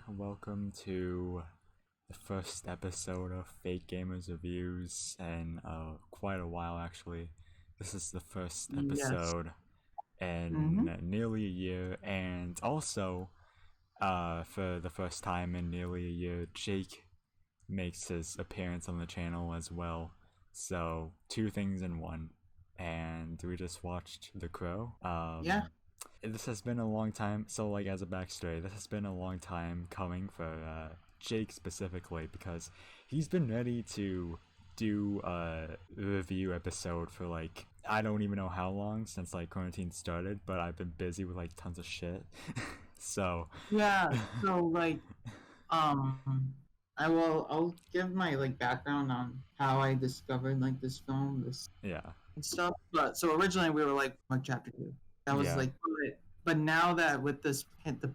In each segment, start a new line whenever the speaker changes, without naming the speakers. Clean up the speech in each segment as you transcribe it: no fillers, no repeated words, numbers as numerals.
Welcome to the first episode of Fake Gamers Reviews in quite a while, actually. This is the first
Yes.
episode in
Mm-hmm.
nearly a year, and also, for the first time in nearly a year, Jake makes his appearance on the channel as well. So, two things in one. And we just watched The Crow.
Yeah.
This has been a long time. So, like, as a backstory, this has been a long time coming for Jake specifically, because he's been ready to do a review episode for, like, I don't even know how long since, like, quarantine started, but I've been busy with, like, tons of shit. So,
Yeah. So um, I'll give my background on how I discovered this film, this
yeah.
and stuff. But so originally we were like chapter two. That was
Yeah.
but now that with the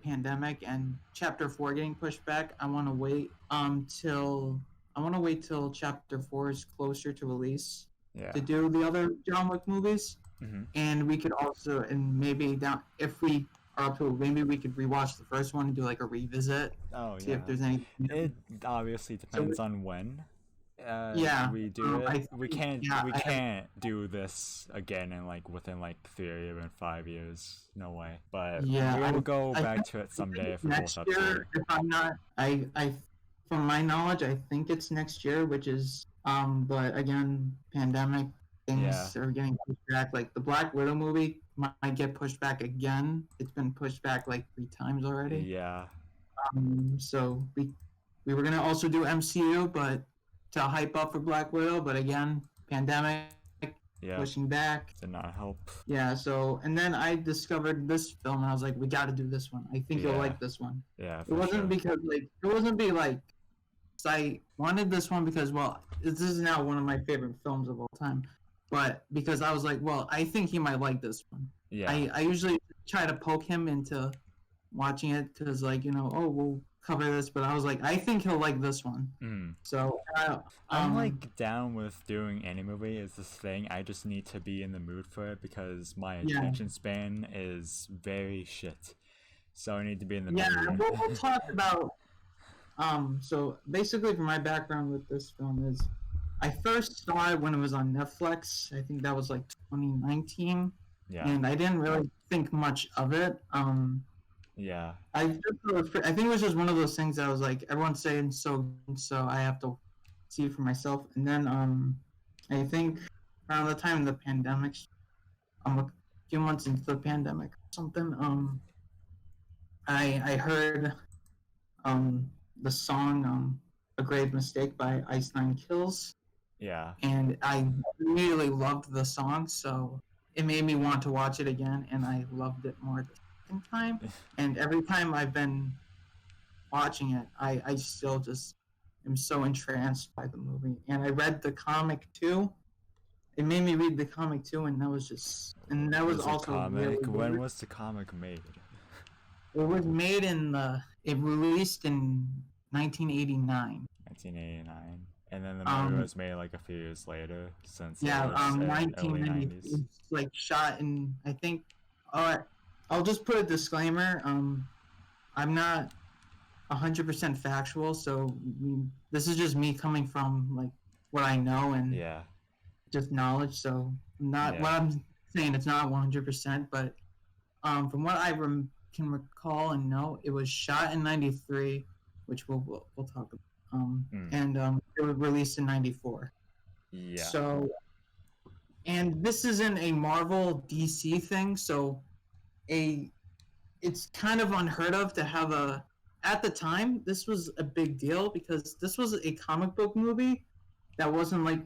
pandemic and chapter four getting pushed back, I want to wait till chapter four is closer to release
Yeah.
to do the other John Wick movies.
Mm-hmm.
And we could also, and maybe down if we are up to it, maybe we could rewatch the first one and do like a revisit,
Oh,
see
yeah.
if there's any.
It obviously
So
depends on when
yeah,
we do it.
I
We
think,
can't
yeah,
we
I have,
can't do this again in like within like 3 or even 5 years. No way. But
yeah,
we will go
I
back
think,
to it
I think
someday if
it's
we're both
next
up to it.
year. If I'm not, from my knowledge, I think it's next year, which is but again, pandemic
Yeah.
things are getting pushed back. Like the Black Widow movie might get pushed back again. It's been pushed back like 3 times already.
Yeah.
So we were gonna also do MCU, but to hype up for Black Widow, but again, pandemic
Yeah.
pushing back.
Did not help.
Yeah, so and then I discovered this film and I was like, we got to do this one. I think you'll
Yeah.
like this one.
Yeah,
It
for
wasn't
sure.
because it wasn't be like I wanted this one because this is now one of my favorite films of all time. But because I was like, well, I think he might like this one.
Yeah.
I usually try to poke him into watching it because oh, we'll cover this, but I was like, I think he'll like this one.
Mm.
So
I'm like down with doing any movie is this thing. I just need to be in the mood for it because my
yeah,
attention span is very shit. So I need to be in the
yeah,
mood.
we'll talk about so basically for my background with this film is I first saw it when it was on Netflix. I think that was like 2019,
Yeah.
and I didn't really think much of it.
Yeah.
I think it was just one of those things that I was like, everyone's saying so, so I have to see it for myself. And then I think around the time of the pandemic, a few months into the pandemic, or something, I heard um the song "A Grave Mistake" by Ice Nine Kills,
Yeah.
and I really loved the song, so it made me want to watch it again, and I loved it more the second time. And every time I've been watching it, I still just am so entranced by the movie. And I read the comic too. It made me read the comic too, and that was
Was a
also really
comic? When
weird.
was the comic made?
It was made it released in 1989.
1989. And then the movie
Um,
was made like a few years later, since it
yeah,
was in early
1990.
90s.
It's like shot in, I think. All right, I'll just put a disclaimer. I'm not 100% factual, so this is just me coming from like what I know and
Yeah.
just knowledge. So not
Yeah.
what I'm saying. It's not 100%, but from what I can recall and know, it was shot in '93, which we'll talk about. And it was released in '94.
Yeah.
So, and this isn't a Marvel DC thing, so it's kind of unheard of to have at the time this was a big deal because this was a comic book movie that wasn't like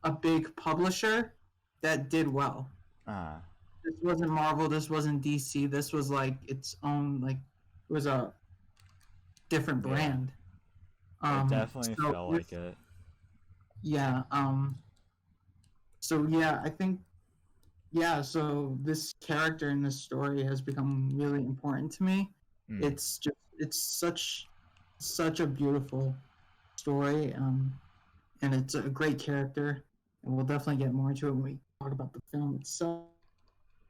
a big publisher that did well.
Ah.
This wasn't Marvel, this wasn't DC, this was like its own, like it was a different
Yeah.
brand.
It definitely
So
felt like it.
yeah, so yeah, I think yeah, so this character in this story has become really important to me.
Mm.
It's such a beautiful story, and it's a great character, and we'll definitely get more into it when we talk about the film itself.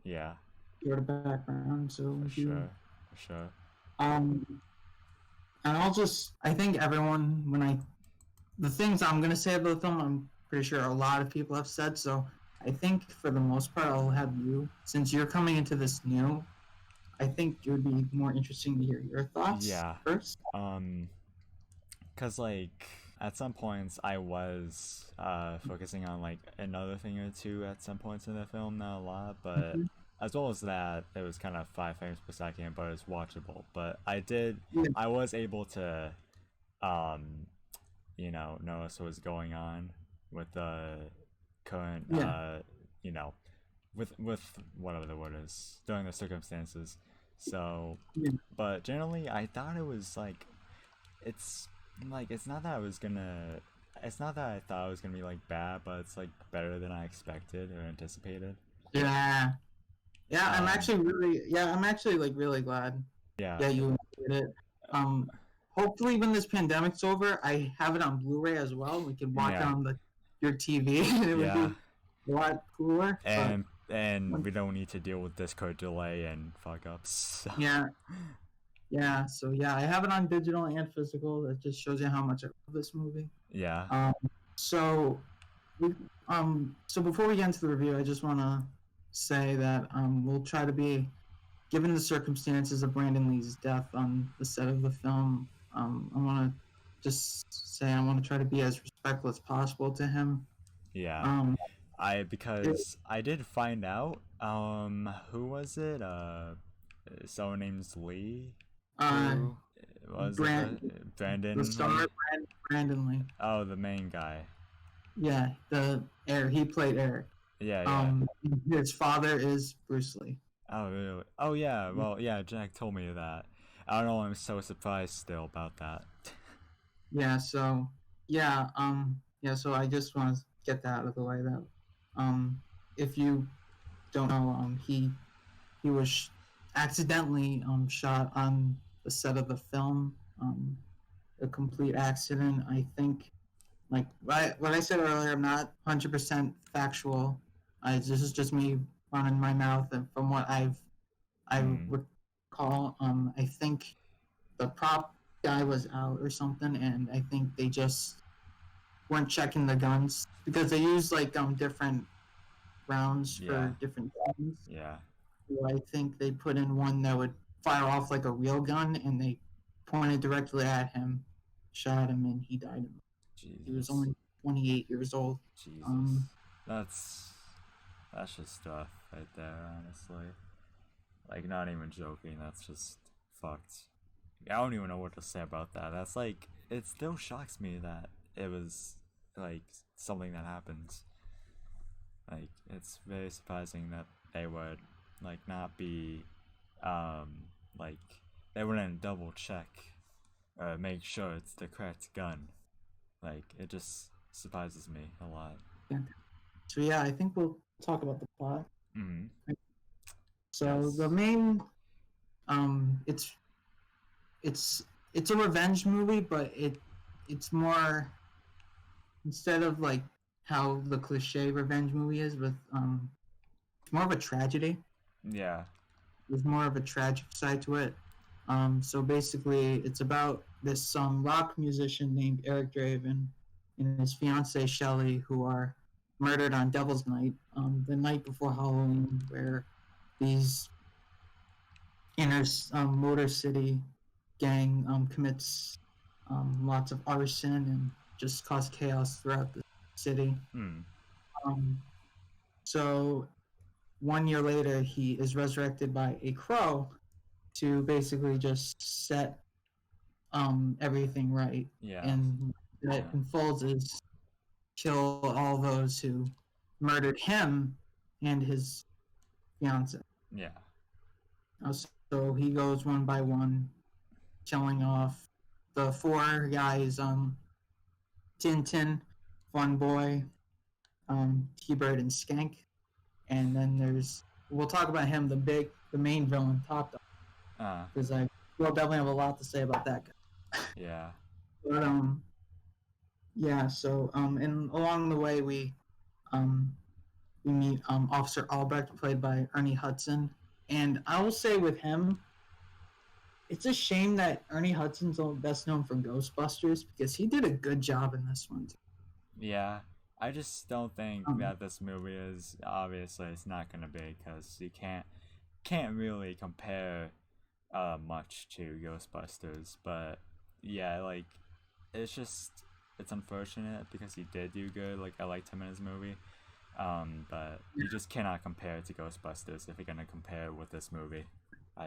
Yeah.
Your background, so
For sure. For sure.
um, And I think everyone, the things I'm gonna say about the film, I'm pretty sure a lot of people have said. So I think for the most part, I'll have you, since you're coming into this new. I think it would be more interesting to hear your thoughts
Yeah.
first.
Cause like at some points I was focusing on like another thing or two at some points in the film, not a lot, but
Mhm.
as well as that, it was kind of 5 frames per second, but it's watchable. But
Yeah,
I was able to, um, notice what was going on with the current,
yeah,
you know, with whatever the word is during the circumstances. So,
yeah,
but generally, I thought it was like it's it's not that I was gonna. It's not that I thought it was gonna be like bad, but it's like better than I expected or anticipated.
yeah. Yeah,
Um,
I'm actually like really glad.
yeah,
Yeah, you enjoyed it. Um, Hopefully when this pandemic's over, I have it on Blu-ray as well. We can watch it
yeah,
on your TV, and it would
yeah,
be a lot cooler. But
and we don't need to deal with Discord delay and fuck ups.
yeah, yeah. So yeah, I have it on digital and physical. That just shows you how much I love this movie.
Yeah,
Um, so we, so before we get into the review, I just want to say that we'll try to be, given the circumstances of Brandon Lee's death on the set of the film, I want to just say I want to try to be as respectful as possible to him.
yeah.
Um, it,
Because I did find out. Who was it? Someone named Lee.
uh,
Who was it?
Brand, the
Brandon
star
Lee.
Brandon Lee.
Oh, the main guy.
Yeah, the Eric. He played Eric.
Yeah, yeah.
Um, his father is Bruce Lee.
Oh, really? Oh, yeah. Well, yeah. Jack told me that. I don't know. I'm so surprised still about that.
Yeah. So yeah. So I just want to get that out of the way. That um, if you don't know, he was accidentally shot on the set of the film. A complete accident. I think, like what I said earlier, I'm not 100% factual. This is just me running my mouth, and from what I
Hmm.
recall, I think the prop guy was out or something, and I think they just weren't checking the guns because they use like different rounds
Yeah.
for different guns.
Yeah.
So I think they put in one that would fire off like a real gun, and they pointed directly at him, shot him, and he died. He was
Jesus.
only 28 years old.
Jesus.
Um,
That's that's just stuff right there. Honestly, like not even joking. That's just fucked. I don't even know what to say about that. That's like it still shocks me that it was like something that happens. Like it's very surprising that they would like not be like they wouldn't double check or make sure it's the correct gun. Like it just surprises me a lot.
yeah. So yeah, I think we'll talk about the plot.
Mm-hmm.
So the
Yes.
main, um, it's it's it's a revenge movie, but it's more, instead of like how the cliche revenge movie is with it's more of a tragedy.
Yeah.
There's more of a tragic side to it. So basically, it's about this rock musician named Eric Draven and his fiancee Shelley, who are murdered on Devil's Night, the night before Halloween, where these inner Motor City gang commits lots of arson and just cause chaos throughout the city.
Hmm.
Um, so 1 year later, he is resurrected by a crow to basically just set everything right.
Yeah.
And that
Yeah.
unfolds is kill all those who murdered him and his fiance.
Yeah.
So he goes one by one, killing off the four guys: Tintin, Fun Boy, T-Bird, and Skank. And then we'll talk about him, the main villain, Top Dog,
Uh.
because I will definitely have a lot to say about that guy.
Yeah.
But yeah. So and along the way um we meet Officer Albrecht, played by Ernie Hudson, and I will say with him, it's a shame that Ernie Hudson's best known for Ghostbusters because he did a good job in this one.
Yeah, I just don't think
Um,
that this movie is obviously it's not gonna be because you can't really compare much to Ghostbusters, but yeah, like it's just it's unfortunate because he did do good. Like I liked him in his movie, but you just cannot compare it to Ghostbusters if you're gonna compare with this movie.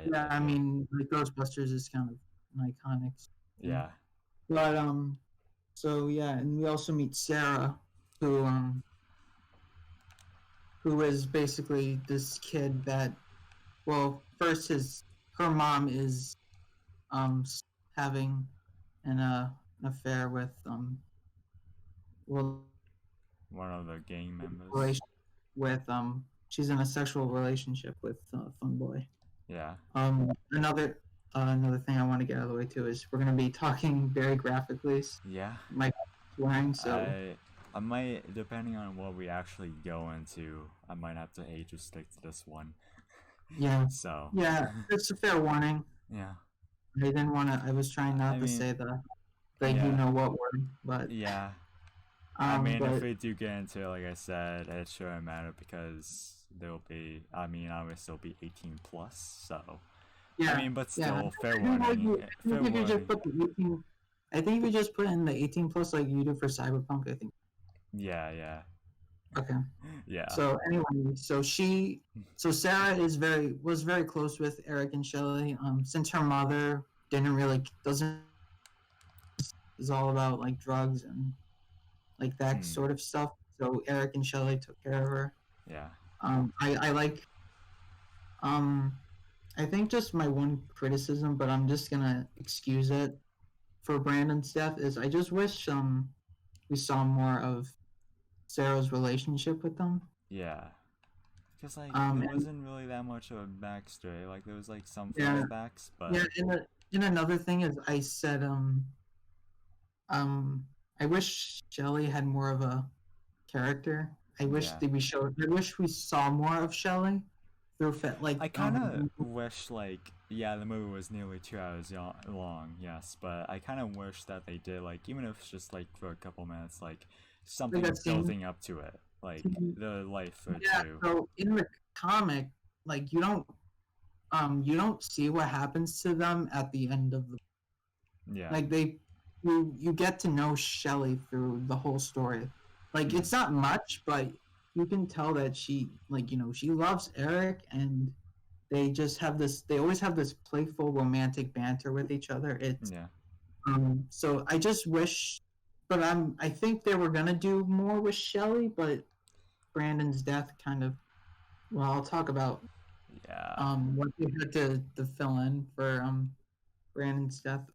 yeah,
I
I
feel
mean, like Ghostbusters is kind of an iconic thing.
yeah.
But so yeah, and we also meet Sarah, who who is basically this kid that, well, first his her mom is um having an affair with well
One of the gang members.
relation with she's in a sexual relationship with Fun Boy.
Yeah.
Another thing I want to get out of the way too is we're gonna be talking very graphically.
Yeah.
Mike swearing, so
I might, depending on what we actually go into, I might have to age just stick to this one.
yeah,
So
yeah, it's a fair warning.
yeah.
I didn't want to. I was trying not
I
to
mean,
say the you
yeah,
know what word, but
yeah. I mean, if
but
we do get into it, like I said, it shouldn't matter because there will be. I mean, obviously, it'll be 18 plus. So I
yeah,
mean, but
yeah.
still, fair
I think like
warning.
I
Fair
think if you just
warning.
put the 18, I think if you just put in the 18 plus like you do for Cyberpunk, I think.
Yeah, yeah,
Okay.
yeah.
So anyway, so Sarah was very close with Eric and Shelley. Since her mother didn't really doesn't is all about like drugs and like that
Hmm.
sort of stuff. So Eric and Shelley took care of her.
Yeah.
I like um I think just my one criticism, but I'm just gonna excuse it for Brandon's death is I just wish we saw more of Sarah's relationship with them.
Yeah. Because like there
And
wasn't really that much of a backstory. Like there was like some
yeah,
flashbacks,
yeah.
but
And another thing is I said um I wish Shelley had more of a character.
yeah.
I wish we saw more of Shelley through like
I kind of wish, like, yeah, the movie was nearly 2 hours long, yes, but I kind of wish that they did, like, even if it's just, like, for a couple minutes, like,
like
something
that scene.
building up to it, like, the life or
Yeah,
two.
so in the comic, like you don't see what happens to them at the end of the
Yeah.
like you get to know Shelley through the whole story. Like
Mm.
it's not much, but you can tell that she like she loves Eric and they always have this playful romantic banter with each other. It's
Yeah.
so I just wish but I think they were gonna do more with Shelley, but Brandon's death kind of well, I'll talk about
Yeah.
what they had to fill in for Brandon's death.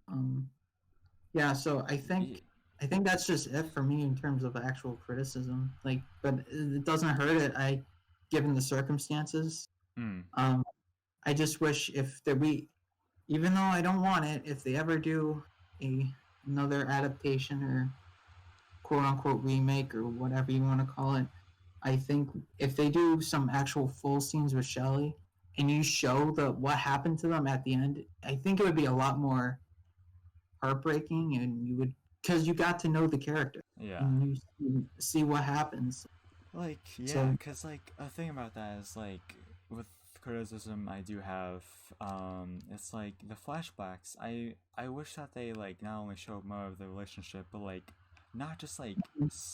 Yeah, so
Y-
I think that's just it for me in terms of actual criticism. Like, but it doesn't hurt it. Given the circumstances,
Mm.
um, I just wish if that we, even though I don't want it, if they ever do a another adaptation or quote unquote remake or whatever you want to call it, I think if they do some actual full scenes with Shelley and you show the what happened to them at the end, I think it would be a lot more heartbreaking, and you would because you got to know the character
Yeah.
and see what happens.
Like, yeah,
So
because, like, a thing about that is, like, with criticism I do have, it's like the flashbacks. I wish that they, like, not only showed more of the relationship, but, like, not just, like,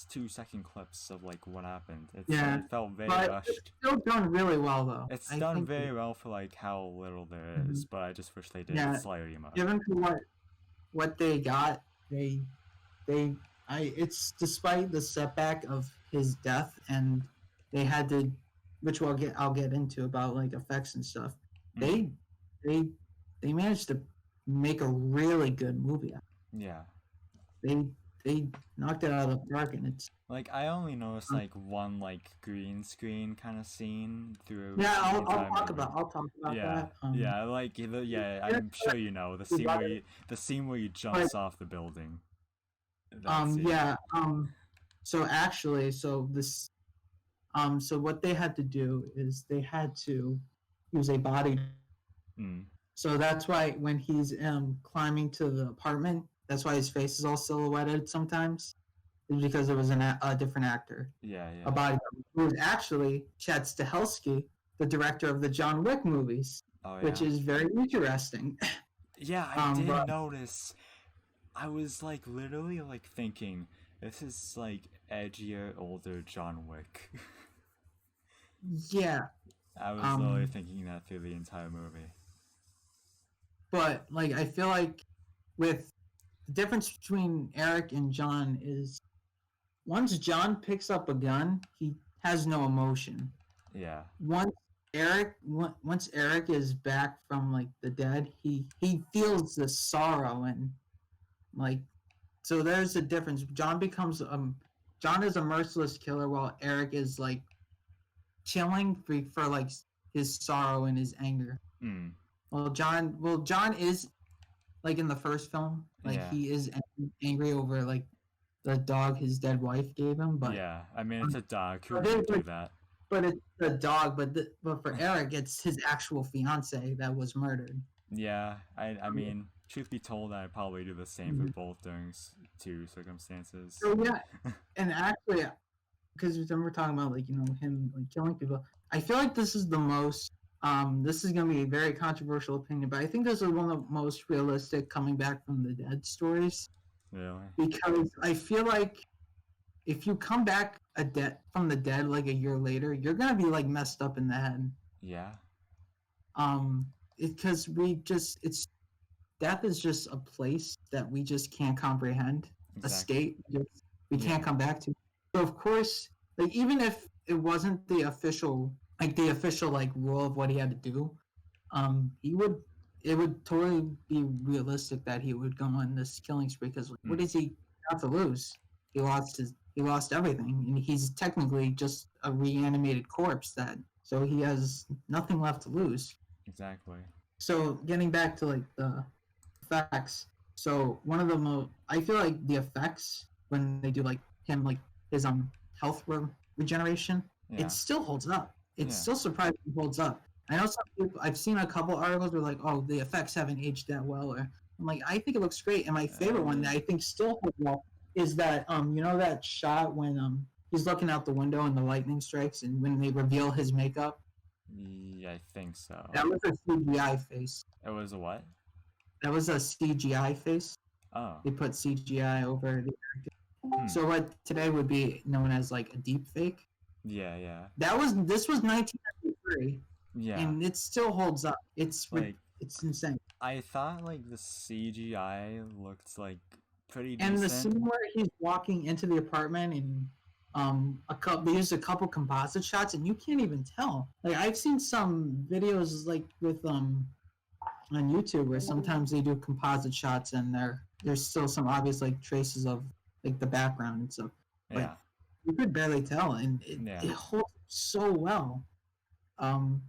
2 second clips of, like, what happened.
yeah,
It felt very
but it's
rushed.
still done really well though.
It's
I
done
think
very well for, like, how little there
mhm.
is, but I just wish they did
Yeah,
slightly more.
given to what they got, they it's despite the setback of his death and they had to which I'll get into about like effects and stuff.
Mm,
They they they managed to make a really good movie.
yeah.
They they knocked it out of the park and it's
Like, I only noticed, like, one, like, green screen kind of scene through
yeah,
the entire movie.
I'll talk about
Yeah,
that.
yeah, like yeah,
Yeah,
I'm sure you know the scene where he
but
jumps off the building. That scene.
yeah, so actually, so what they had to do is they had to use a body.
Mm.
So that's why when he's climbing to the apartment, that's why his face is all silhouetted sometimes. It's because it was a different actor,
Yeah,
a
yeah.
bodyguard, who was actually Chad Stahelski, the director of the John Wick movies,
Oh
which
yeah.
is very interesting.
Yeah, I did
But
notice. I was like literally like thinking, this is like edgier, older John Wick.
yeah,
I was literally
um,
thinking that through the entire movie.
but like I feel like with the difference between Eric and John is once John picks up a gun, he has no emotion.
Yeah.
Once once Eric is back from like the dead, he feels the sorrow and like so there's a difference. John is a merciless killer while Eric is like chilling for like his sorrow and his anger.
Mm.
John is like in the first film, like
Yeah.
he is angry over like the dog his dead wife gave him,
Yeah. I mean, it's a dog. Who
but
wouldn't
it,
do that?
but it's the dog. But for Eric, it's his actual fiance that was murdered.
Yeah. I mean, truth be told, I'd probably do the same for
Mhm.
both during two circumstances.
So yeah, and actually, because when we're talking about like him like killing people, I feel like this is the most. This is gonna be a very controversial opinion, but I think this is one of the most realistic coming back from the dead stories
Really?
because I feel like if you come back from the dead like a year later, you're gonna be like messed up in the head.
Yeah.
Um, because it's death is just a place that we just can't comprehend.
Exactly.
We
Yeah.
can't come back to. So of course, like even if it wasn't the official like rule of what he had to do, he would it would totally be realistic that he would go on this killing spree because what
Mm.
does he have to lose? He lost everything, and he's technically just a reanimated corpse. So he has nothing left to lose.
Exactly.
So getting back to like the effects, so one of the most I feel like the effects when they do like him like his health regeneration, it
Yeah.
still holds up. It
Yeah.
still surprisingly holds up. I know some people. I've seen a couple articles where like, oh, the effects haven't aged that well, or I'm like, I think it looks great. And my favorite one that I think still holds up is that that shot when he's looking out the window and the lightning strikes, and when they reveal his makeup,
Yeah, I think so.
that was a CGI face.
It was a what?
That was a CGI face.
Oh.
They put CGI over the
Hmm.
so what today would be known as like a deep fake.
Yeah, yeah.
This was 1993,
Yeah.
and it still holds up.
Like,
It's insane.
I thought like the CGI looked like pretty
And the
decent.
scene where he's walking into the apartment and they used a couple composite shots and you can't even tell. Like I've seen some videos like with on YouTube where sometimes they do composite shots and there's still some obvious like traces of like the background and stuff. But
Yeah.
you could barely tell and
Yeah.
it holds so well. Um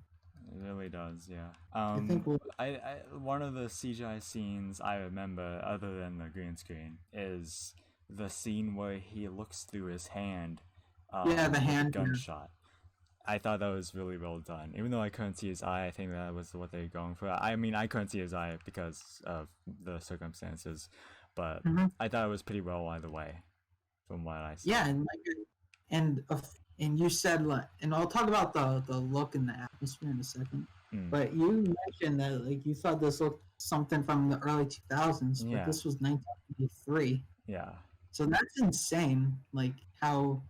It really does, yeah.
I think
One of the CGI scenes I remember, other than the green screen, is the scene where he looks through his hand.
Yeah, the
with
hand,
gunshot. I thought that was really well done. Even though I couldn't see his eye, I think that was what they were going for. I mean, I couldn't see his eye because of the circumstances, but
Mhm.
I thought it was pretty well either way, from what I saw.
Yeah, and you said like, and I'll talk about the look and the atmosphere in a second.
Mm.
But you mentioned that like you thought this looked something from the early 2000s,
Yeah.
but this was 1983.
Yeah.
So that's insane, like how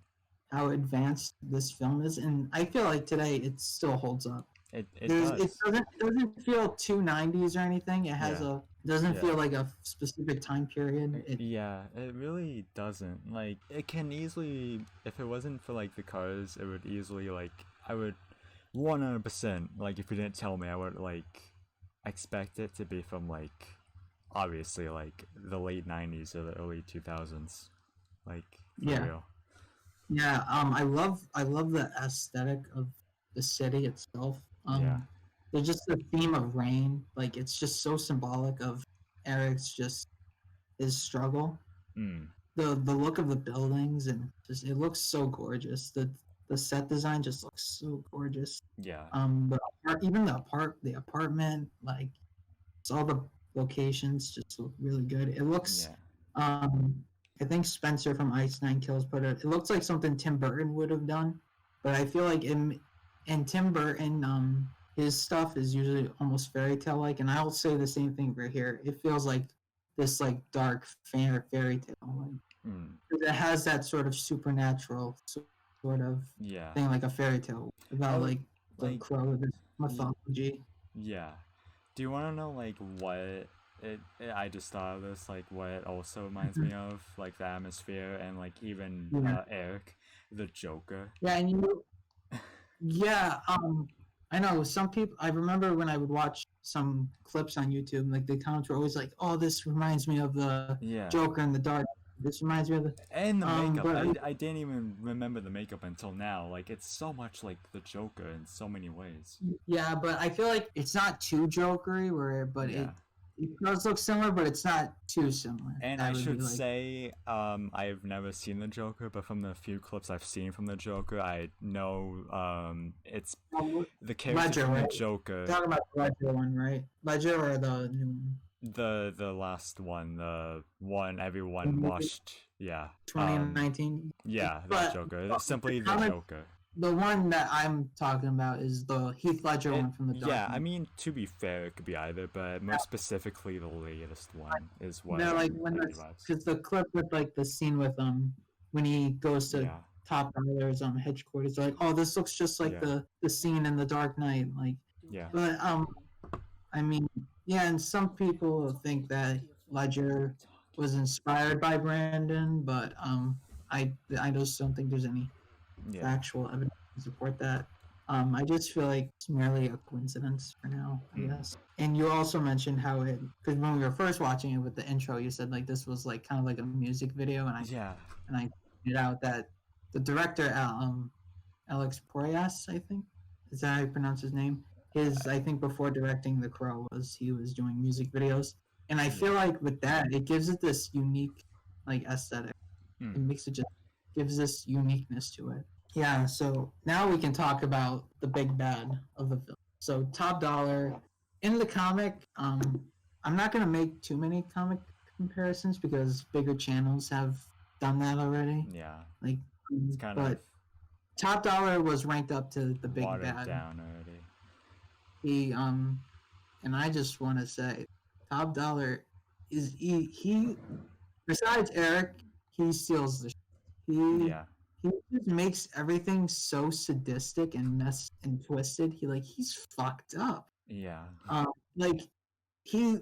advanced this film is, and I feel like today it still holds up.
It
There's
does.
it doesn't feel too 90s or anything. It has
Yeah.
doesn't
Yeah.
feel like a specific time period.
Yeah, it really doesn't. Like, it can easily, if it wasn't for like the cars, it would easily like I would 100% like if you didn't tell me, I would like expect it to be from like obviously like the late 90s or the early 2000s. Like, for
Yeah.
real.
Yeah, I love the aesthetic of the city itself.
Yeah.
There's just the theme of rain, like it's just so symbolic of Eric's just his struggle.
Mm.
The look of the buildings and just it looks so gorgeous. The set design just looks so gorgeous.
Yeah.
Even the apartment, like all the locations just look really good. It looks,
Yeah.
um, I think Spencer from Ice Nine Kills put it. It looks like something Tim Burton would have done, but I feel like in Tim Burton, his stuff is usually almost fairy tale like, and I'll say the same thing for here. It feels like this like dark fairy tale, like
Mm.
'cause it has that sort of supernatural sort of
Yeah.
thing, like a fairy tale about
Oh,
like the
like
crow, this
y-
mythology.
yeah. Do you want to know like what I just thought of this, like what it also reminds
Mhm.
me of, like the atmosphere and like even
Yeah,
Eric, the Joker.
yeah, and yeah, I know some people. I remember when I would watch some clips on YouTube, like the comments were always like, "Oh, this reminds me of the
Yeah.
Joker in the Dark. This reminds me of the."
And the makeup.
But
I didn't even remember the makeup until now. Like it's so much like the Joker in so many ways.
yeah, but I feel like it's not too Jokery, but
Yeah.
it does look similar, but it's not too similar.
And
That
I
would be
should
like,
say, I've never seen the Joker, but from the few clips I've seen from the Joker, I know it's the character
Ledger,
from the
right?
Joker,
Talking about the Ledger one, right? Ledger or the new one?
the last one, the one everyone
Maybe
watched. Yeah.
2019.
Yeah, that
But
Joker. Simply the
comic,
Joker.
the one that I'm talking about is the Heath Ledger
It,
one from the Dark
yeah, I
Knight.
mean, to be fair, it could be either, but more specifically, the latest one is what
They're like when
like
that's
derives.
because the clip with like the scene with when he goes to
Yeah,
Top Dollar's headquarters, they're like, oh, this looks just like
yeah,
the scene in the Dark Knight, like.
yeah,
But I mean, yeah, and some people think that Ledger was inspired by Brandon, but I just don't think there's any
yeah.
factual evidence to support that. I just feel like it's merely a coincidence for now, I guess. And you also mentioned how because when we were first watching it with the intro, you said like this was like kind of like a music video,
Yeah,
and I pointed out that the director, Alex Proyas, I think, is that how you pronounce his name? I think before directing The Crow he was doing music videos, and I feel
yeah.
like with that it gives it this unique like aesthetic. It
Mm.
makes it just gives this uniqueness to it. Yeah, so now we can talk about the big bad of the film. So Top Dollar in the comic, I'm not gonna make too many comic comparisons because bigger channels have done that already.
Yeah,
Like,
it's kind of
but Top Dollar was ranked up to the big
watered
bad.
down already.
He and I just want to say, Top Dollar is he besides Eric, he steals the. He
Yeah,
he just makes everything so sadistic and and twisted. He's fucked up.
yeah,
Like he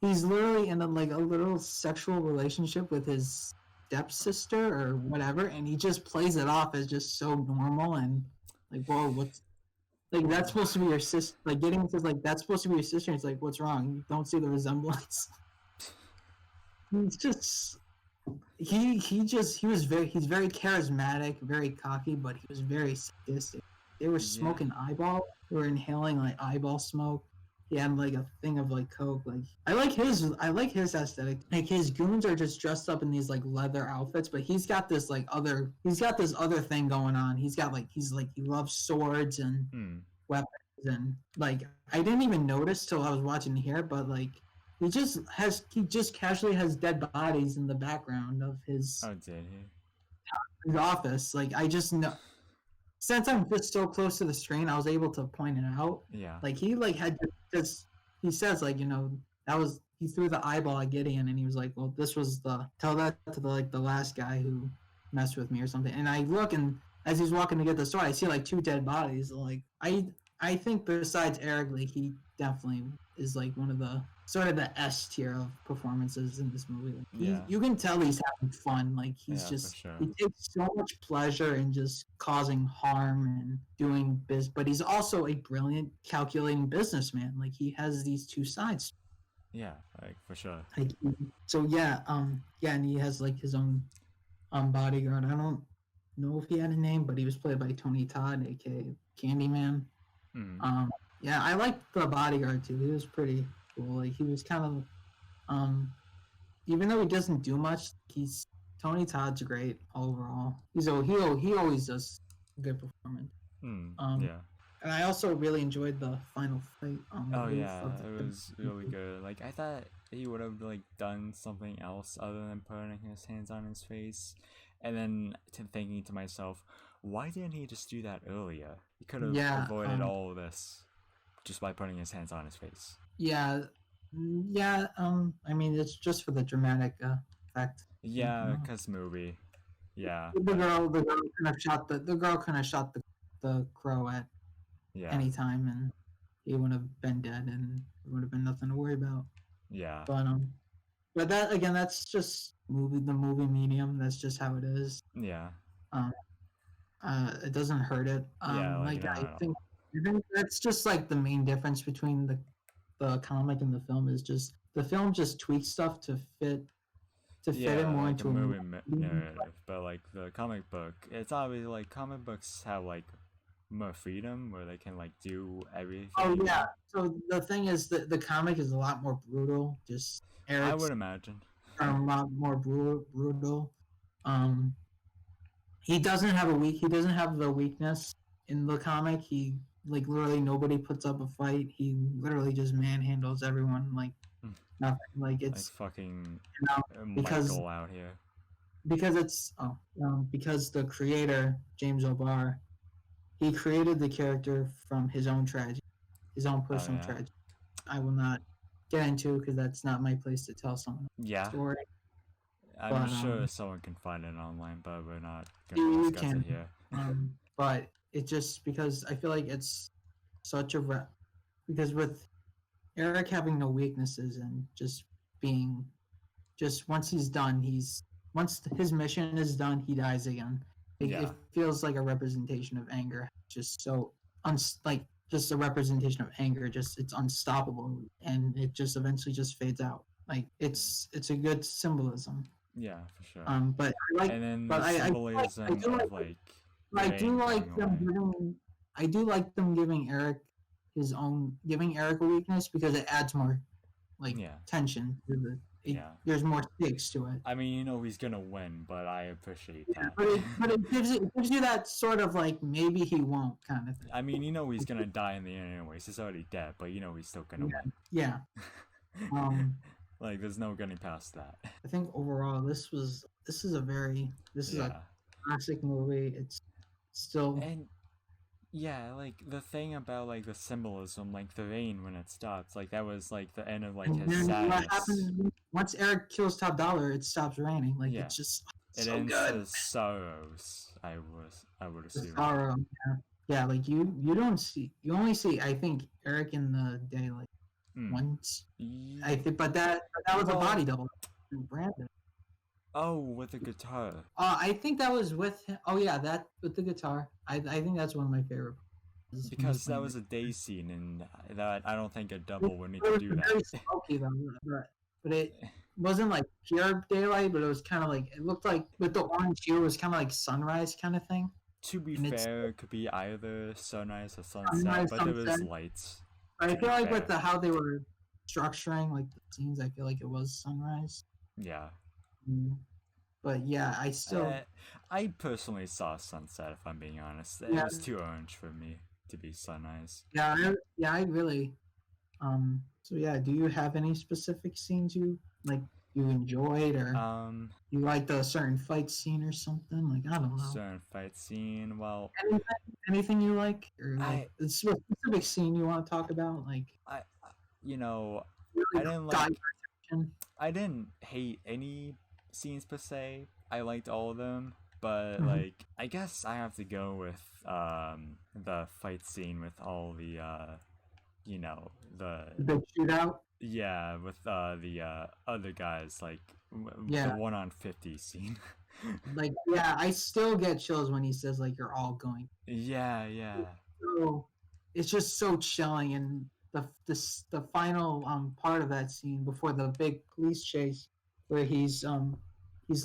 he's literally in a little sexual relationship with his stepsister or whatever, and he just plays it off as just so normal and like, whoa, what's like that's supposed to be your sister? Like getting into like that's supposed to be your sister. And it's like, what's wrong? You don't see the resemblance. He's just he's very charismatic, very cocky, but he was very sadistic. They were
yeah,
smoking eyeball. They were inhaling like eyeball smoke. He had like a thing of like coke. Like I like his aesthetic. Like his goons are just dressed up in these like leather outfits, but he's got this other thing going on. He loves swords and
mm.
weapons and like I didn't even notice till I was watching here, but like he just casually has dead bodies in the background of
Oh, did he?
his office. Like I just know since I'm just so close to the screen, I was able to point it out.
Yeah,
Like he like had just he says like that was he threw the eyeball at Gideon and he was like, well, this was tell that to the last guy who messed with me or something. And I look and as he's walking to get the store, I see like two dead bodies. Like I think besides Eric Lee, he definitely is like one of the sort of the S tier of performances in this movie. Like,
yeah,
you can tell he's having fun. Like he's
yeah, for
just
sure.
he takes so much pleasure in just causing harm and doing biz. But he's also a brilliant, calculating businessman. Like he has these two sides.
Yeah, like for sure.
Like so, yeah, yeah, and he has like his own bodyguard. I don't know if he had a name, but he was played by Tony Todd, aka Candyman.
Mm.
Yeah, I liked the bodyguard too. He was pretty cool. Like he was kind of, even though he doesn't do much, Tony Todd's great overall. He always does a good performance.
Mm.
Um,
Yeah.
And I also really enjoyed the final fight on the
Oh
roof
yeah,
of
it was really good. Like I thought he would have like done something else other than putting his hands on his face, and then thinking to myself, why didn't he just do that earlier? He could have
Yeah,
avoided all of this just by putting his hands on his face.
yeah, yeah. I mean, it's just for the dramatic effect. I think,
Yeah, cause movie. Yeah,
the
but
girl could have shot the girl could have shot the crow at
yeah,
any time, and he would have been dead, and there would have been nothing to worry about.
yeah,
But but that again, that's just the movie medium. That's just how it is.
yeah,
Um, it doesn't hurt it.
yeah. Like
Like
not at all.
I think that's just like the main difference between the comic and the film is just the film just tweaks stuff to fit it
Yeah,
more
like a
into a
movie
movie.
narrative, but like the comic book, it's obviously like comic books have like more freedom where they can like do
Oh
everything.
yeah. So the thing is that the comic is a lot more brutal. Just
I
Eric's
would imagine.
are a lot more brutal. Um, he doesn't have a weak. He doesn't have the weakness in the comic. He like literally nobody puts up a fight. He literally just manhandles everyone like nothing. Like
Like
it's
fucking
you know, because
Michael out here.
it's because the creator James O'Barr he created the character from his own tragedy, his own
Oh
personal
yeah,
tragedy. I will not get into because that's not my place to tell someone a
yeah.
story.
I'm
But
sure someone can find it online, but we're not gonna
you
discuss it
can
here.
but it just because I feel like it's such a because with Eric having no weaknesses and just being just once he's done once his mission is done he dies again. It
Yeah,
feels like a representation of anger, just so like just a representation of anger. Just it's unstoppable, and it just eventually just fades out. Like it's a good symbolism.
yeah, for sure.
But I like,
And then
but
the
I
symbolism
do like,
of like
I do
Rain
like
going
them
away.
giving, I do like them giving Eric giving Eric a weakness because it adds more like
Yeah,
tension to
yeah.
there's more stakes to it.
I mean, you know he's gonna win, but I appreciate
Yeah,
that.
but it gives you that sort of like maybe he won't kind of thing.
I mean, you know he's gonna die in the end anyways. He's already dead, but you know he's still gonna
Yeah,
win.
yeah. Um,
Like, there's no getting past that.
I think overall this is a very this is a
Yeah.
classic movie. It's still
And yeah, like the thing about like the symbolism, like the rain when it stops, like that was like the end of like
and
his
then what
sadness.
happens once Eric kills Top Dollar, it stops raining. Like
Yeah.
it's just
It
so
ends
good.
his sorrows, I would
The
assume.
sorrow. Yeah. Yeah, like you don't see you only see I think Eric in the day like
Hmm.
once. I
Ye-
think but that was a
Well,
body double. Brandon.
oh, with the guitar.
I think that was with him. Oh yeah, that with the guitar. I think that's one of my favorite. Is when he's
Because that
playing
was a day scene, and that I don't think a
it.
double would need
It
to
was
do
very
that.
smoky though, but it wasn't like pure daylight, but it was kind of like it looked like with the orange hue, it was kind of like sunrise kind of thing.
To be
And it's
fair, it could be either sunrise or sunset,
sunrise
but there was
sunset.
lights.
But I
To be
feel like with
fair,
the how they were structuring like the scenes, I feel like it was sunrise.
yeah.
Mm. But yeah, I still
Uh, I personally saw sunset. If I'm being honest, it
yeah
was too orange for me to be sunrise.
yeah I really so yeah. Do you have any specific scenes you enjoyed or you liked a certain fight scene or something? Like I don't know.
Certain fight scene. Well,
Anything, anything you like or like
I,
a specific scene you want to talk about? Like
I, you know, I
really
didn't
dive
like.
attention.
I didn't hate any scenes per se. I liked all of them, but
Mhm.
like I guess I have to go with the fight scene with all the you know the
The big shootout.
yeah with the other guys like the
Yeah,
1 on 50 scene.
like yeah, I still get chills when he says like you're all going.
Yeah, yeah,
So it's just so chilling and the final part of that scene before the big police chase where he's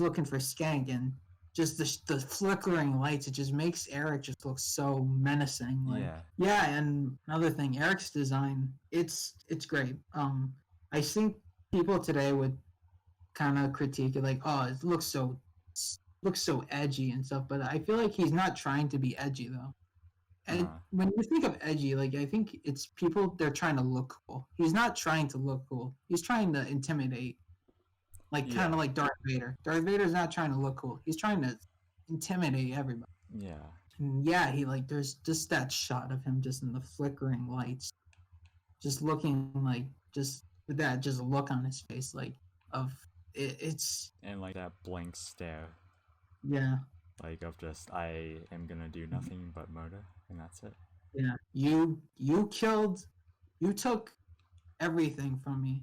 looking for Skank and just the flickering lights it just makes Eric just look so menacing like
yeah,
yeah. And another thing, Eric's design it's great. I think people today would kind of critique it like oh it looks so edgy and stuff, but I feel like he's not trying to be edgy though. And when you think of edgy, like I think it's people they're trying to look cool. He's not trying to look cool. He's trying to intimidate, like kind
Yeah.
of like Darth Vader. Darth Vader's not trying to look cool. He's trying to intimidate everybody.
Yeah.
And yeah, he like there's just that shot of him just in the flickering lights, just looking like just with that just look on his face, like of it's
And like that blank stare,
yeah.
like of just I am gonna do nothing but murder, and that's it.
Yeah, you took everything from me,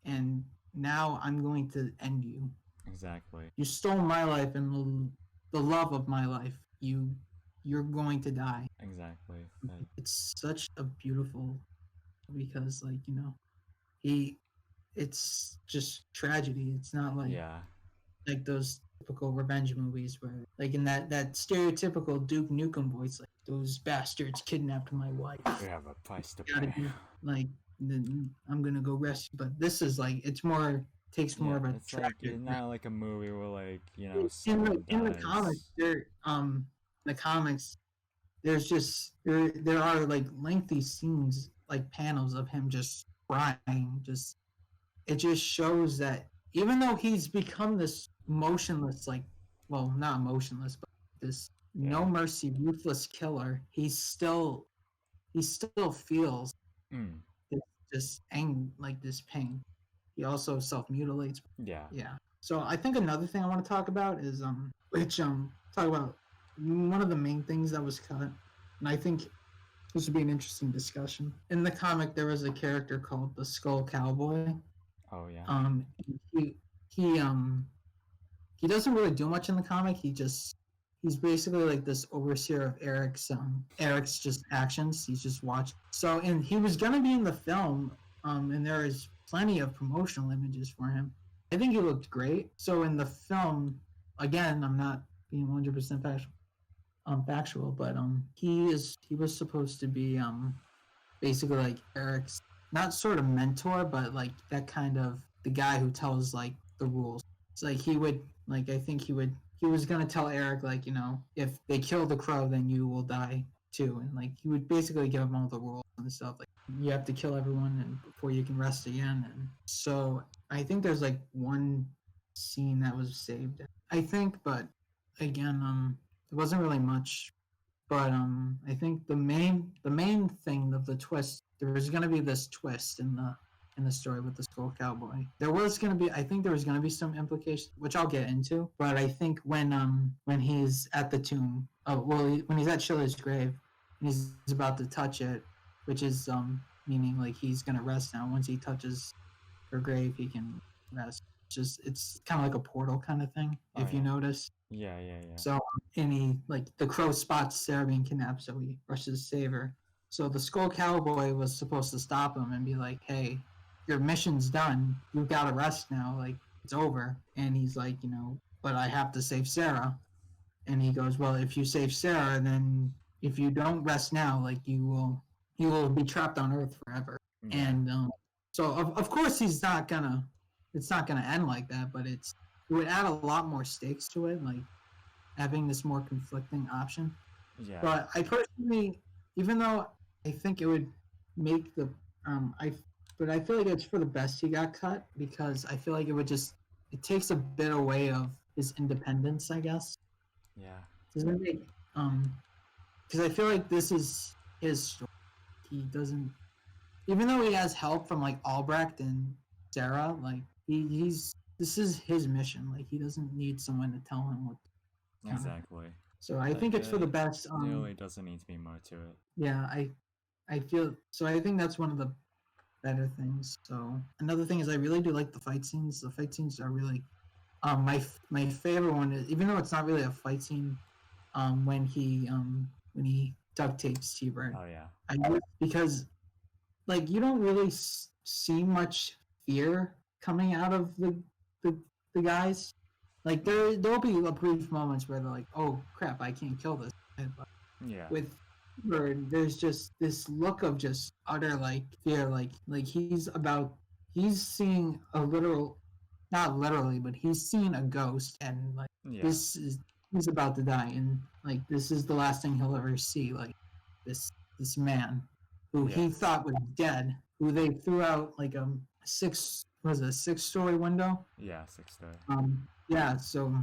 and now I'm going to end you.
Exactly.
You stole my life and the love of my life. You're going to die.
Exactly. Like,
It's such a beautiful because like you know he it's just tragedy. It's not
yeah.
like those typical revenge movies where like in that stereotypical Duke Nukem voice, like those bastards kidnapped my wife.
We have a price to
Gotta
pay.
be like I'm gonna go rescue. But this is like it's more takes more of a
It's like
tragic.
it's not like a movie where like you know
In
someone
in the
dies.
comics, the comics, there's just there are like lengthy scenes like panels of him just crying. Just it just shows that even though he's become this motionless, like well not motionless, but this no mercy ruthless killer, he still feels
Mm.
this like this pain. He also self mutilates.
Yeah.
Yeah. So I think another thing I want to talk about is talk about one of the main things that was cut, and I think this would be an interesting discussion. In the comic, there was a character called the Skull Cowboy.
Oh yeah.
He he um he doesn't really do much in the comic. He's basically like this overseer of Eric's just actions. He's just watching. So and he was gonna be in the film, and there is plenty of promotional images for him. I think he looked great. So in the film, again, I'm not being 100% factual, but he was supposed to be basically like Eric's not sort of mentor, but like that kind of the guy who tells like the rules. It's like he would like I think he was gonna tell Eric like you know if they kill the crow then you will die too, and like he would basically give him all the rules and stuff like you have to kill everyone and before you can rest again. And so I think there's like one scene that was saved, I think, but again it wasn't really much. But I think the main thing of the twist, there was gonna be this twist in the story with the Skull Cowboy. There was gonna be, I think there was gonna be some implication, which I'll get into. But I think when he's at the tomb, when he's at Shilla's grave, and he's about to touch it, which is meaning like he's gonna rest now. Once he touches her grave, he can rest. It's kind of like a portal kind of thing, if you notice.
Yeah.
So, and he, like, the crow spots Sarah being kidnapped, so he rushes to save her. So the Skull Cowboy was supposed to stop him and be like, hey, your mission's done. You gotta rest now. Like, it's over. And he's like, you know, but I have to save Sarah. And he goes, well, if you save Sarah, then if you don't rest now, like, you will be trapped on Earth forever.
Yeah.
And so, of course, it's not gonna end like that, but it would add a lot more stakes to it, like having this more conflicting option.
Yeah.
But I personally, even though I think it would make but I feel like it's for the best he got cut because I feel like it takes a bit away of his independence, I guess.
Yeah.
Doesn't make because I feel like this is his story. He doesn't, even though he has help from like Albrecht and Sarah, like this is his mission. Like he doesn't need someone to tell him what.
Exactly.
So I think it's for the best.
Really doesn't need to be more to it.
Yeah, I feel so. I think that's one of the better things. So another thing is I really do like the fight scenes. The fight scenes are really my favorite one is, even though it's not really a fight scene, when he duct tapes T-Bird.
Oh yeah.
Because like you don't really see much fear coming out of the guys. Like there'll be brief moments where they're like, "Oh crap, I can't kill this." But
Yeah.
with Bird, there's just this look of just utter like fear. Like he's seeing a literal, not literally, but he's seeing a ghost, and like
Yeah.
he's about to die, and like this is the last thing he'll ever see. Like this man who he
Yes.
thought was dead, who they threw out like a six-story window.
Yeah, 6 day.
Yeah, so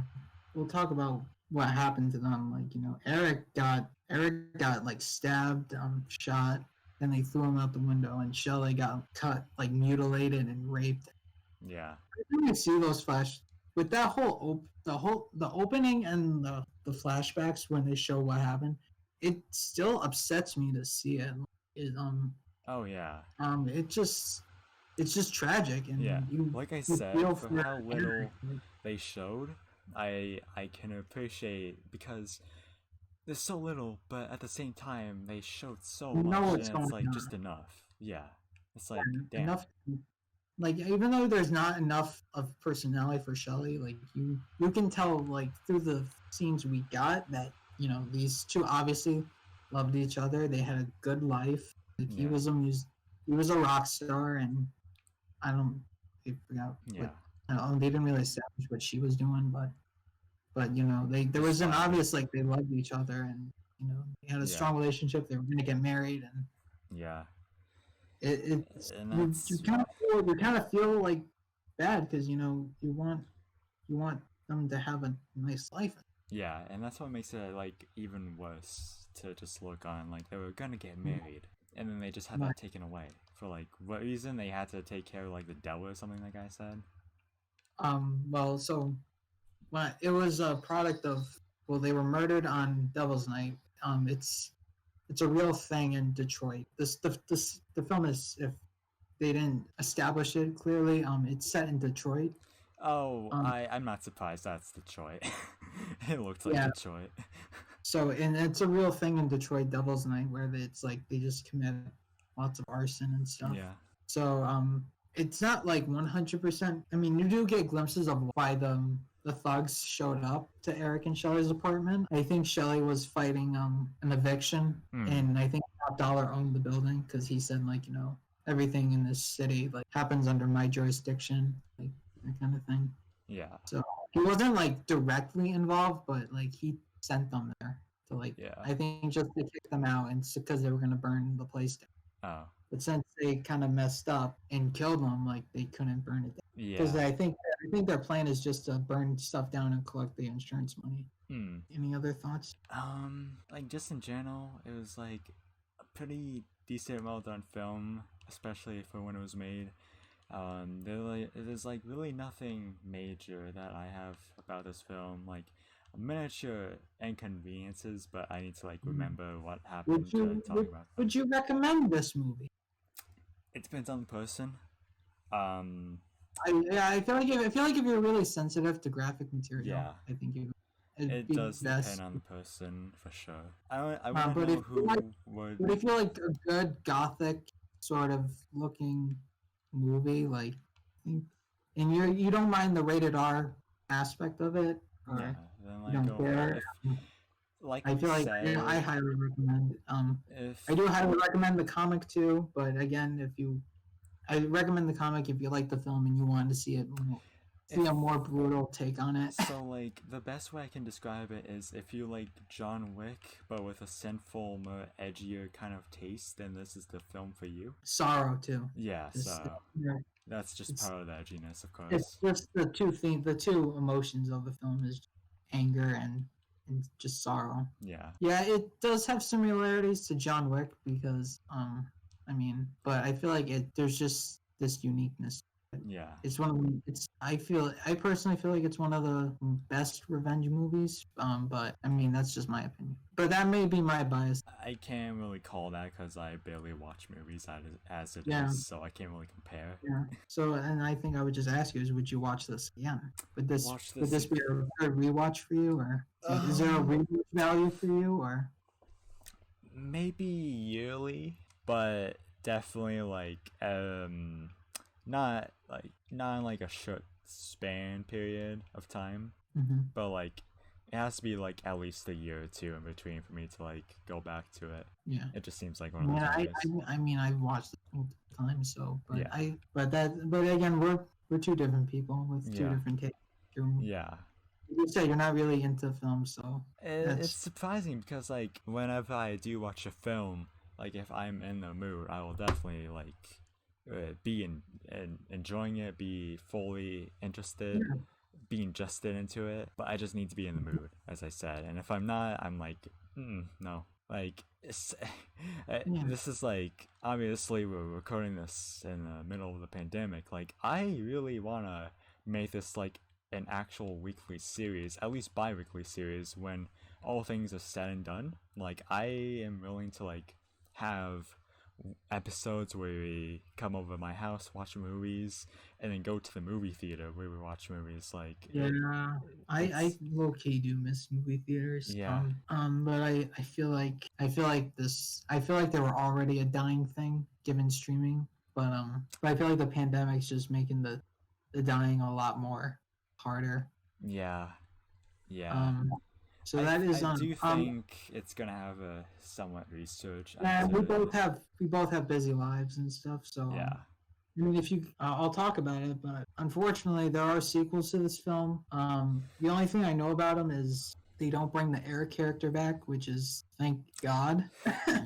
we'll talk about what happened to them. Like, Eric got like stabbed, shot, and they threw him out the window, and Shelley got cut, like mutilated and raped.
Yeah.
Every time I see those flash with that the opening and the flashbacks when they show what happened, it still upsets me to see it. It
Oh yeah.
it's just tragic, and
Yeah.
you
Like I
you
said,
feel
for
for
how
Eric.
little they showed, I can appreciate because there's so little, but at the same time they showed so
You know
much,
what's
and it's
going
like
on.
just enough. Yeah. It's like damn.
Enough, like, even though there's not enough of personality for Shelley, like you can tell, like, through the scenes we got, that these two obviously loved each other. They had a good life. Like,
Yeah.
he was a rock star, and I forgot
Yeah.
what they didn't really establish what she was doing, but there was an
Just
obvious, like, they loved each other, and they had a
Yeah.
strong relationship. They were gonna get married, and
Yeah.
it's
And
you
that's
kind of feel like bad, because you want them to have a nice life.
yeah, and that's what makes it like even worse to just look on. Like they were gonna get married, and then they just had
Right.
that taken away for like what reason? They had to take care of like the devil or something. Like I said.
Well, so it was a product of, well, they were murdered on Devil's Night. It's a real thing in Detroit. The film is, if they didn't establish it clearly, it's set in Detroit.
Oh,
Um,
I'm not surprised. That's Detroit. It looked like
Yeah.
Detroit.
So, and it's a real thing in Detroit, Devil's Night, where it's like they just commit lots of arson and stuff.
Yeah.
So it's not like 100%. I mean, you do get glimpses of why the thugs showed up to Eric and Shelley's apartment. I think Shelley was fighting an eviction, and I think Top Dollar owned the building, because he said, like, everything in this city, like, happens under my jurisdiction, like, that kind of thing.
Yeah.
So he wasn't, like, directly involved, but, like, he sent them there to, like,
Yeah.
I think just to kick them out, and because they were gonna burn the place down.
Oh.
But since they kind of messed up and killed them, like, they couldn't burn it down. Because
Yeah.
I think their plan is just to burn stuff down and collect the insurance money. Any other thoughts?
Like just in general, it was like a pretty decent, well done film, especially for when it was made. There's like really nothing major that I have about this film. Like miniature inconveniences, but I need to like remember what happened
Would you
to talk about.
would you recommend this movie?
It depends on the person.
I feel like if you're really sensitive to graphic material,
Yeah.
I think it'd
It
be
does
best.
depend on the person for sure. I want
but
to know
if you
who
like-
would.
But if you're like a good gothic sort of looking movie, like, and you don't mind the rated R aspect of it, or
Yeah, then
you
like
don't
go
care,
like
I
we
feel like
said,
I highly recommend.
if
I do highly recommend the comic too, but again, I recommend the comic if you like the film and you want to see a more brutal take on it.
so like the best way I can describe it is if you like John Wick but with a sinful, more edgier kind of taste, then this is the film for you.
Sorrow too.
Yeah,
It's-
so
yeah,
that's just
it's-
part of the edginess, of
It's
course.
just the two emotions of the film is anger and just sorrow.
Yeah,
Yeah, it does have similarities to John Wick, because but I feel like there's just this uniqueness.
yeah.
It's one of the, I personally feel like it's one of the best revenge movies. But I mean, that's just my opinion. But that may be my bias.
I can't really call that because I barely watch movies as it is,
Yeah.
so I can't really compare.
Yeah. So, and I think I would just ask you is, would you watch this again? Would this
Watch
would
this
this be a good rewatch for you, or is there a rewatch value for you, or?
Maybe yearly, but definitely like not in like a short span period of time,
Mm-hmm.
but like it has to be like at least a year or two in between for me to like go back to it.
Yeah.
It just seems like one of those
Yeah,
movies.
I mean, I've watched it multiple times, so, but
Yeah.
but again, we're two different people with two
Yeah.
different takes.
Yeah,
you said you're not really into film, so
It's
that's
surprising because like whenever I do watch a film, like if I'm in the mood, I will definitely like be in enjoying it, be fully interested,
yeah,
be ingested into it. But I just need to be in the mood, as I said. And if I'm not, I'm like, no. Like
yeah,
this is like obviously we're recording this in the middle of the pandemic. Like I really wanna make this like an actual weekly series, at least bi-weekly series, when all things are said and done. Like I am willing to like have episodes where we come over my house, watch movies, and then go to the movie theater where we watch movies. Like
yeah. I
it's
low key do miss movie theaters.
yeah,
But I feel like I feel like they were already a dying thing given streaming. But I feel like the pandemic's just making the dying a lot more harder.
yeah, yeah.
Um, so that
I
is
do think it's gonna have a somewhat research
yeah,
after.
we both have busy lives and stuff. So
Yeah,
I mean, if you, I'll talk about it, but unfortunately, there are sequels to this film. The only thing I know about them is they don't bring the Eric character back, which is thank God.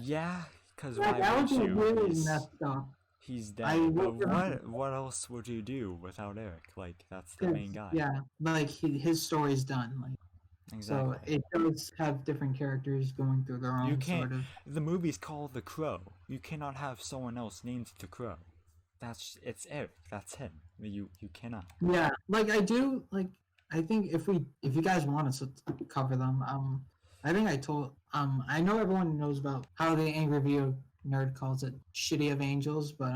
yeah. Cause
Yeah,
why
that would
would
be
you?
really messed up.
He's
I
dead. But
would,
what else would you do without Eric? Like that's the
'cause,
main guy.
yeah, like his story's done. Like so,
Exactly.
it does have different characters going through their
You
own
can't.
sort of.
The movie's called The Crow. You cannot have someone else named The Crow. It's Eric. That's him. You cannot.
Yeah, like I do. Like I think if you guys want us to cover them, I think I know everyone knows about how the Angry Video Nerd calls it "Shitty of Angels," but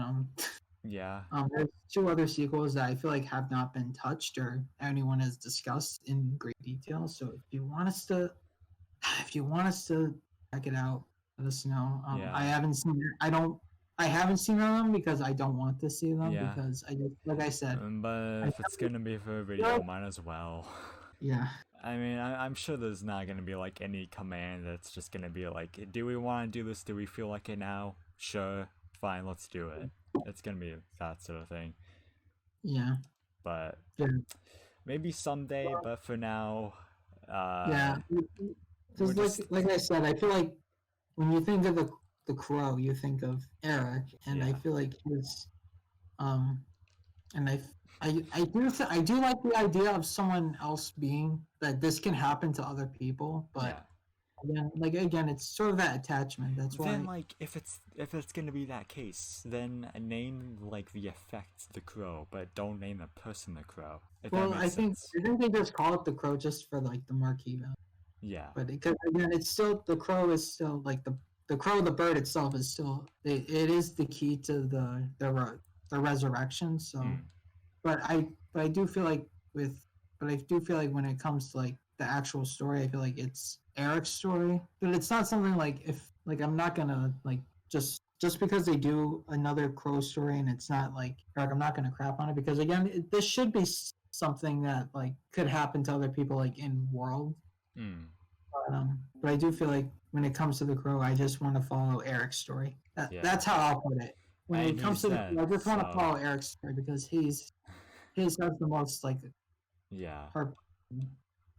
Yeah.
there's two other sequels that I feel like have not been touched or anyone has discussed in great detail. So if you want us to check it out, let us know.
Yeah.
I haven't seen it. I haven't seen them because I don't want to see them
Yeah.
because I just like I said.
But
I
if it's gonna be for a video, might as well.
Yeah.
I mean, I'm sure there's not gonna be like any command that's just gonna be like, do we want to do this? Do we feel like it now? Sure, fine, let's do it. It's gonna be that sort of thing.
Yeah.
But
Yeah.
maybe someday. But for now,
Yeah.
we're
Because
just
like I said, I feel like when you think of the Crow, you think of Eric, and I
yeah,
feel like his um and I do like the idea of someone else being that this can happen to other people,
yeah.
but again, it's sort of that attachment. That's why.
Then like if it's gonna be that case, then name like the effect the crow, but don't name the person the crow. If that
Well,
makes sense.
I think they just call it the Crow just for like the marquee value.
Yeah.
But because again, it's still the Crow is still like the Crow, the bird itself is still it is the key to the resurrection. So,
Mm.
but I do feel like with but I do feel like when it comes to like the actual story, I feel like it's Eric's story. But it's not something like if like I'm not gonna like just because they do another Crow story and it's not like I'm not gonna crap on it because again this should be something that like could happen to other people like in world.
Mm.
But I do feel like when it comes to the Crow, I just want to follow Eric's story.
Yeah.
That's how I'll put it. When
And
it comes
he's
to the
dead,
Crow, I just want to
so
follow Eric's story because his has the most like
yeah,
heart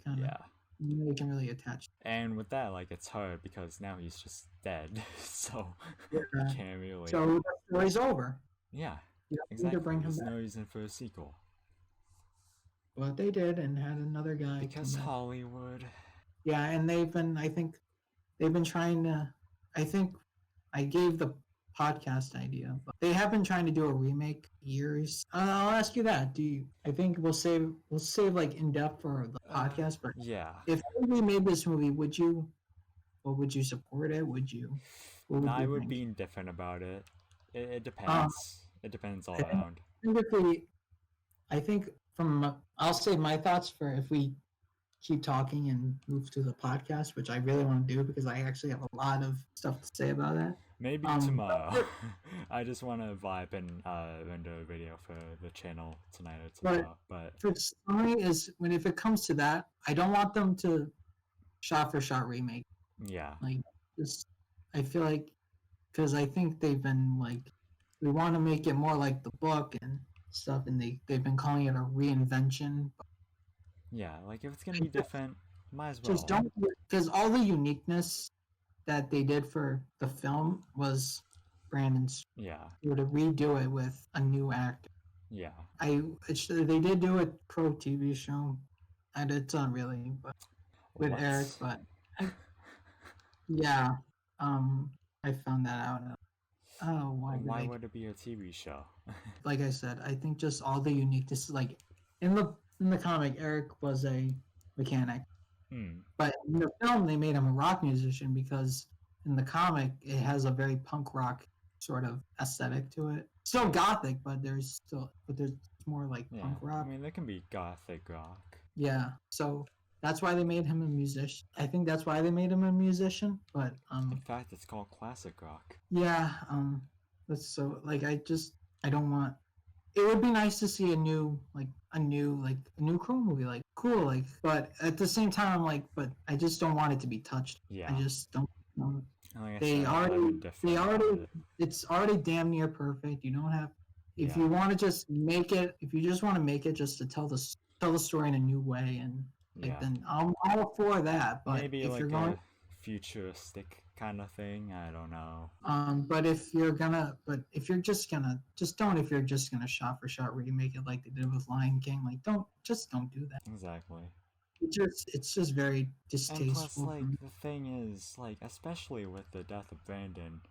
kind of
yeah.
you can really attach.
And with that, like it's hard because now he's just dead, so
Yeah.
you can't really.
So the story's over.
Yeah,
You don't need
exactly.
to bring him
There's
back.
no reason for a sequel
But they did and had another guy.
because
come back.
Hollywood.
Yeah, and I think they've been trying to. I think I gave the podcast idea, but they have been trying to do a remake years. I'll ask you that. I think we'll save like in depth for the podcast. But
Yeah.
if we made this movie, would you? What would you support it? Would you? What would
I
you
would
think?
be indifferent about it. It depends. It depends all
I think-
around.
I think from I'll say my thoughts for if we keep talking and move to the podcast, which I really want to do because I actually have a lot of stuff to say about that.
Maybe tomorrow. I just want to vibe and render a video for the channel tonight or tomorrow. But
For summary is when if it comes to that, I don't want them to shot for shot remake.
yeah,
Like just I feel like because I think they've been like we want to make it more like the book and stuff, and they've been calling it a reinvention.
Yeah, like if it's gonna be different, might as
Just
well.
don't, because all the uniqueness that they did for the film was Brandon's.
Yeah,
They were to redo it with a new actor.
yeah.
They did do a pro TV show, and it's not really, but with Eric.
What?
But I, yeah, um, I found that out. Oh, why did
Why
I?
would it be a TV show?
Like I said, I think just all the uniqueness. Like in the comic, Eric was a mechanic,
Hmm.
but in the film they made him a rock musician because in the comic it has a very punk rock sort of aesthetic to it. Still gothic, but there's more like
Yeah.
punk
I
rock.
mean, there can be gothic rock.
Yeah, so that's why they made him a musician. I think that's why they made him a musician. But
In fact, it's called classic rock.
yeah, that's so like I don't want. It would be nice to see a new Crow movie, like cool, like. But at the same time, I'm like, but I just don't want it to be touched.
Yeah.
I just don't.
And like I
They
said, I'm
already,
indifferent
they
about
already,
it.
it's already damn near perfect. You don't have, if
Yeah.
you want to just make it, if you just want to make it just to tell the story in a new way, and like
Yeah.
then I'm all for that. But
Maybe
if
like
you're
a
going,
futuristic kind of thing. I don't know.
but if you're just gonna, just don't. If you're just gonna shot for shot remake it like they did with Lion King, like don't do that.
Exactly.
It's just very
And plus,
distasteful.
like, the thing is, like, especially with the death of Brandon,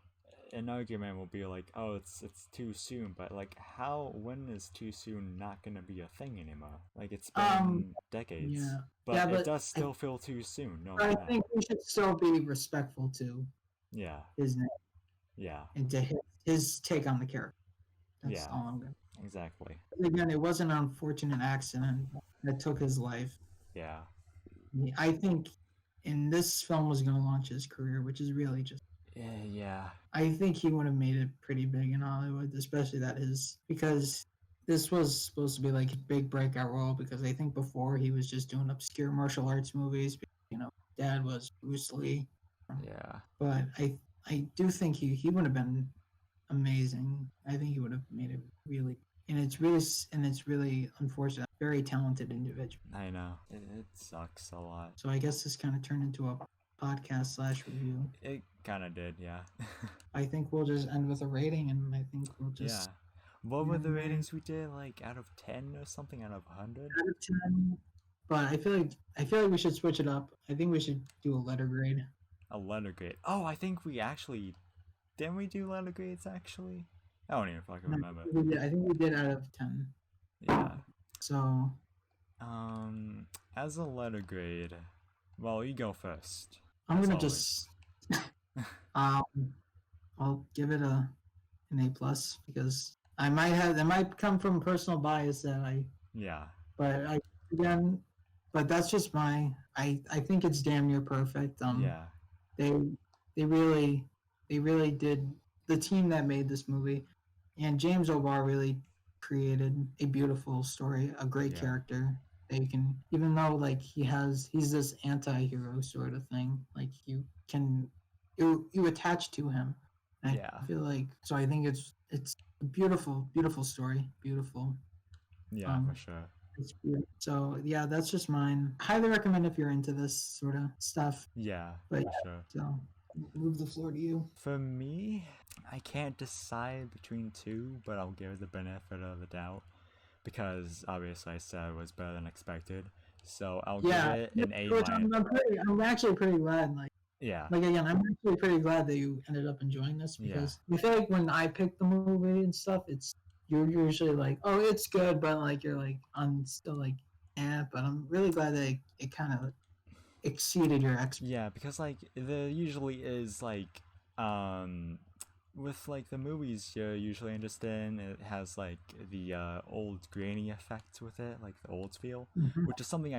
an argument will be like, oh, it's too soon, but like, when is too soon not gonna be a thing anymore? Like, it's been decades,
Yeah,
but
yeah,
it
but
does still feel too soon. No,
I think we should still be respectful to
yeah,
his name
yeah,
and to his take on the character. That's
yeah,
all I'm gonna.
exactly,
Again, it was an unfortunate accident that took his life.
yeah,
I think, and this film was going to launch his career, which is really just.
yeah,
I think he would have made it pretty big in Hollywood, especially because this was supposed to be like a big breakout role. Because I think before he was just doing obscure martial arts movies. You know, Dad was Bruce Lee,
yeah,
but I do think he would have been amazing. I think he would have made it really, and it's really unfortunate. Very talented individual.
I know, it sucks a lot.
So I guess this kind of turned into a podcast / review.
It kind of did, yeah.
I think we'll just end with a rating, and I think we'll just
Yeah. What were the
Yeah.
ratings we did? Like out of 10 or something? Out of 100?
out of 10. But I feel like we should switch it up. I think we should do a letter grade.
A letter grade. Oh, I think we actually didn't we do letter grades actually? I don't even fucking remember.
I think we did out of 10.
Yeah.
So
As a letter grade, well, you go first.
I'm
as
gonna
always.
just I'll give it an A+ because it might come from personal bias that
Yeah.
again, but that's just I think it's damn near perfect.
Yeah.
They really did, the team that made this movie, and James O'Barr really created a beautiful story, a great
Yeah.
character. That you can, even though like he's this anti-hero sort of thing, like you attach to him. And
Yeah.
I feel like, so I think it's a beautiful story, beautiful.
Yeah, for sure.
It's beautiful. So yeah, that's just mine. Highly recommend if you're into this sort of stuff.
Yeah,
But
for sure.
So move the floor to you.
For me, I can't decide between two, but I'll give it the benefit of the doubt because obviously I said it was better than expected. So I'll give it an A
which
minus.
I'm actually pretty glad.
Yeah.
Like again, I'm actually pretty glad that you ended up enjoying this because I feel like when I pick the movie and stuff, you're usually like, oh, it's good, but like you're like, I'm still like, but I'm really glad that it kind of exceeded your expectations.
Yeah, because like there usually is like with like the movies you're usually interested in, it has like the old grainy effect with it, like the old feel, which is something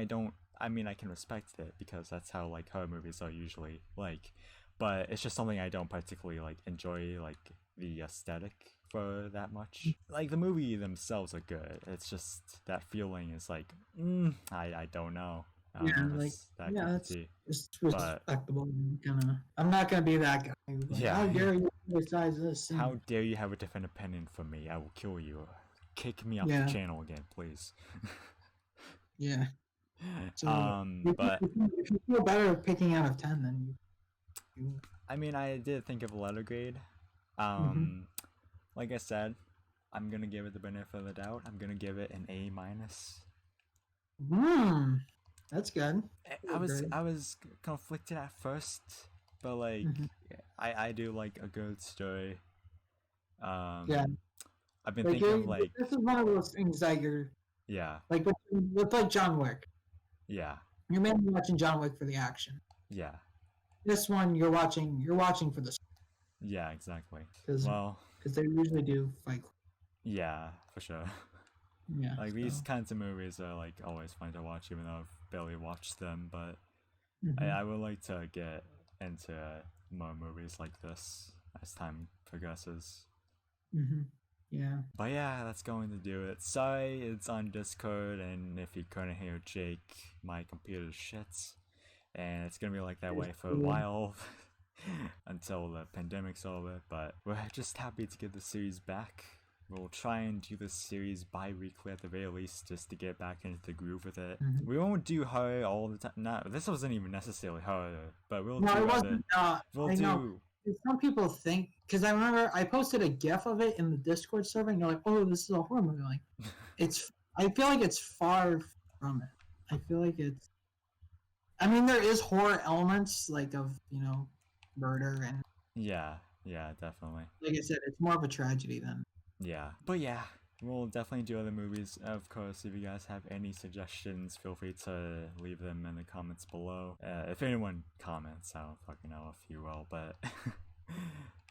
I mean I can respect it because that's how like horror movies are usually like, but it's just something I don't particularly like enjoy like the aesthetic for that much. Like the movie themselves are good, it's just that feeling is like I don't know.
It's respectable. I'm not gonna be that guy. Like,
Yeah.
How dare you criticize this?
How dare you have a different opinion from me? I will kill you. Kick me off
Yeah.
the channel again, please.
Yeah. So
But
if you feel better picking out of 10, then you
I mean, I did think of a letter grade.
mhm.
Like I said, I'm gonna give it the benefit of the doubt. I'm gonna give it an A minus.
That's good.
I
Good
was
grade.
I was conflicted at first, but like
Mhm.
I do like a good story.
Yeah,
Um, I've been
like
thinking of like
this is one of those things that you're
yeah,
like with like John Wick.
yeah,
You're mainly watching John Wick for the action.
yeah,
This one you're watching for the
yeah, exactly.
because
Well,
they usually do fight.
yeah, for sure.
Yeah.
Like these
So.
kinds of movies are like always fun to watch, even though I've barely watched them. But
Mhm.
I would like to get into more movies like this as time progresses.
Mhm. Yeah.
But yeah, that's going to do it. Sorry, it's on Discord, and if you couldn't hear Jake, my computer shits, and it's gonna be like that way for a while until the pandemic's over. But we're just happy to get the series back. We'll try and do this series bi-weekly at the very least, just to get back into the groove with it.
Mhm.
We won't do horror all the time. Not this wasn't even necessarily horror, but we'll
No, it
do other.
wasn't.
We'll
I know.
do.
Some people think because I remember I posted a GIF of it in the Discord server, and they're like, "Oh, this is a horror movie." Like, it's. I feel like it's far from it. I feel like it's. I mean, there is horror elements like of murder and
Yeah, yeah, definitely.
like I said, it's more of a tragedy than.
Yeah. But yeah, we'll definitely do other movies. Of course, if you guys have any suggestions, feel free to leave them in the comments below. If anyone comments, I don't fucking know if you will, but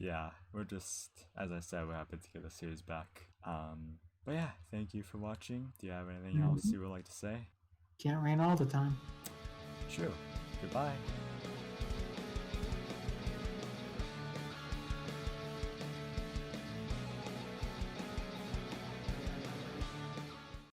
yeah, we're just, as I said, we're happy to get the series back. But yeah, thank you for watching. Do you have anything else you would like to say?
Can't rain all the time.
Sure. Goodbye.